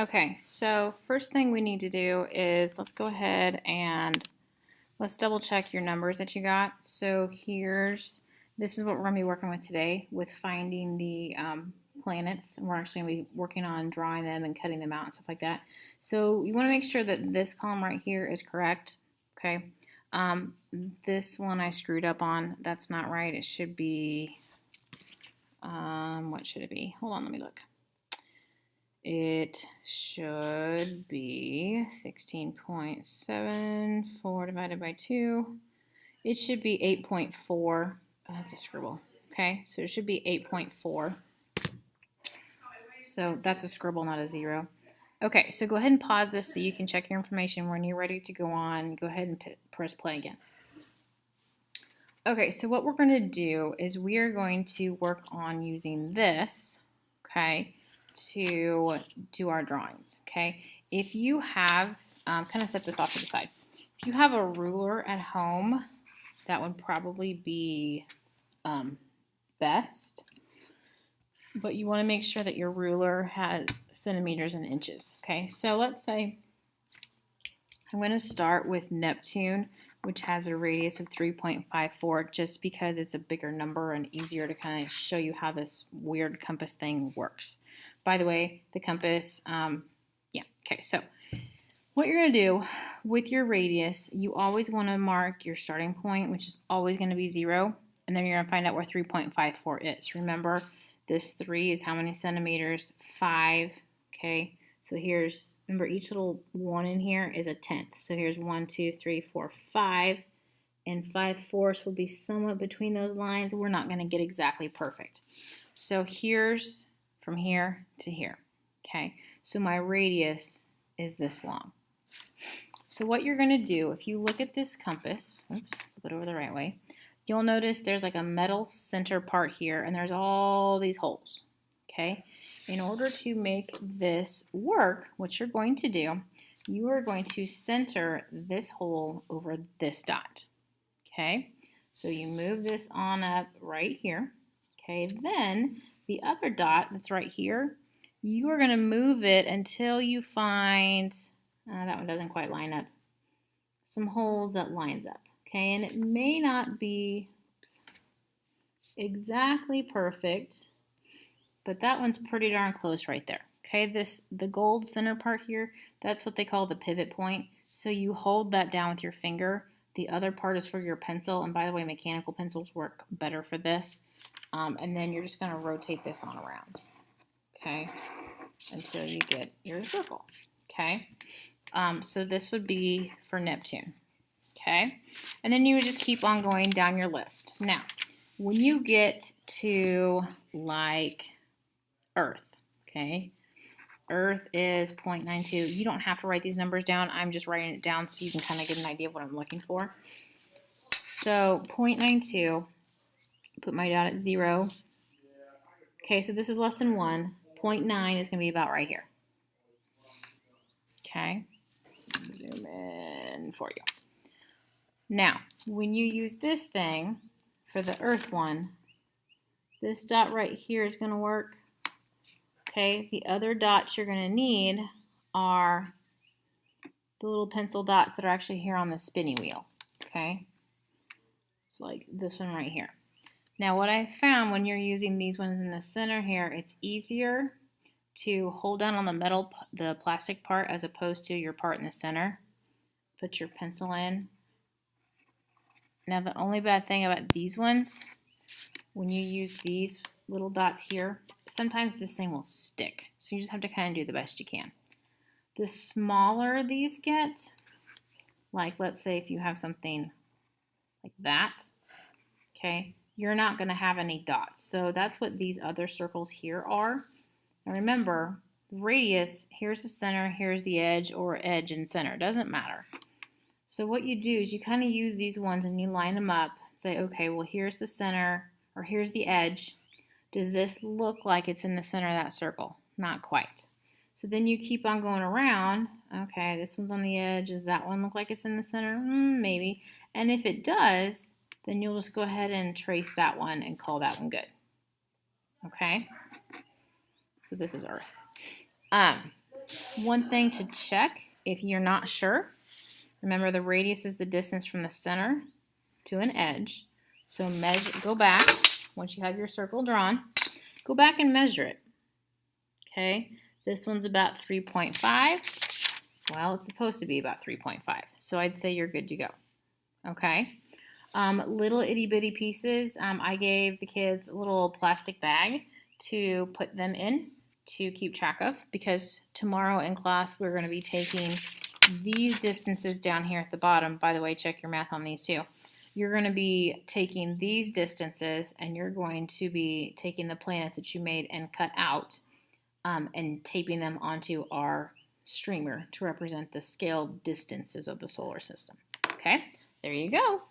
Okay, so first thing we need to do is let's go ahead and let's double check your numbers that you got. So this is what we're going to be working with today with finding the planets. And we're actually going to be working on drawing them and cutting them out and stuff like that. So you want to make sure that this column right here is correct. Okay. This one I screwed up on. That's not right. It should be, what should it be? Hold on, let me look. It should be 16.74 divided by 2. It should be 8.4. Oh, that's a scribble. Okay, so it should be 8.4. So that's a scribble, not a 0. Okay, so go ahead and pause this so you can check your information. When you're ready to go on, go ahead and press play again. Okay, so what we're going to do is we are going to work on using this, okay, to do our drawings, okay? If you have, kind of set this off to the side. If you have a ruler at home, that would probably be best. But you want to make sure that your ruler has centimeters and inches, okay? So let's say I'm going to start with Neptune, which has a radius of 3.54, just because it's a bigger number and easier to kind of show you how this weird compass thing works. By the way, the compass, okay, so what you're going to do with your radius, you always want to mark your starting point, which is always going to be 0, and then you're going to find out where 3.54 is. Remember, this 3 is how many centimeters? 5, okay? So remember each little 1 in here is a tenth. So here's 1, 2, 3, 4, 5, and 5/4 will be somewhat between those lines. We're not going to get exactly perfect. So here's from here to here, okay? So my radius is this long. So what you're going to do, if you look at this compass, oops, flip it over the right way, you'll notice there's like a metal center part here, and there's all these holes, okay? In order to make this work, what you're going to do, you are going to center this hole over this dot, okay? So you move this on up right here, okay? Then the other dot that's right here, you are going to move it until you find, that one doesn't quite line up, some holes that lines up, okay? And it may not be exactly perfect, but that one's pretty darn close right there. Okay, the gold center part here, that's what they call the pivot point. So you hold that down with your finger. The other part is for your pencil, and by the way, mechanical pencils work better for this. And then you're just going to rotate this on around, okay, until you get your circle, okay? So this would be for Neptune, okay? And then you would just keep on going down your list. Now, when you get to like Earth, okay? Earth is 0.92. You don't have to write these numbers down. I'm just writing it down so you can kind of get an idea of what I'm looking for. So 0.92, put my dot at 0. Okay, so this is less than 1. 0.9 is going to be about right here. Okay, zoom in for you. Now, when you use this thing for the Earth one, this dot right here is going to work. Okay, the other dots you're going to need are the little pencil dots that are actually here on the spinning wheel. Okay, so like this one right here. Now what I found when you're using these ones in the center here, it's easier to hold down on the plastic part as opposed to your part in the center. Put your pencil in. Now the only bad thing about these ones, when you use these little dots here, sometimes this thing will stick. So you just have to kind of do the best you can. The smaller these get, like let's say if you have something like that, okay, you're not going to have any dots. So that's what these other circles here are. Now remember, the radius, here's the center, here's the edge, or edge and center, doesn't matter. So what you do is you kind of use these ones and you line them up, say, okay, well here's the center, or here's the edge. Does this look like it's in the center of that circle? Not quite. So then you keep on going around. Okay, this one's on the edge. Does that one look like it's in the center? Maybe. And if it does, then you'll just go ahead and trace that one and call that one good. Okay? So this is Earth. One thing to check if you're not sure, remember the radius is the distance from the center to an edge. So go back, once you have your circle drawn, go back and measure it. Okay, this one's about 3.5. Well, it's supposed to be about 3.5. So I'd say you're good to go. Okay. Little itty bitty pieces. I gave the kids a little plastic bag to put them in to keep track of, because tomorrow in class we're going to be taking these distances down here at the bottom. By the way, check your math on these too. You're going to be taking these distances and you're going to be taking the planets that you made and cut out and taping them onto our streamer to represent the scaled distances of the solar system. Okay, there you go.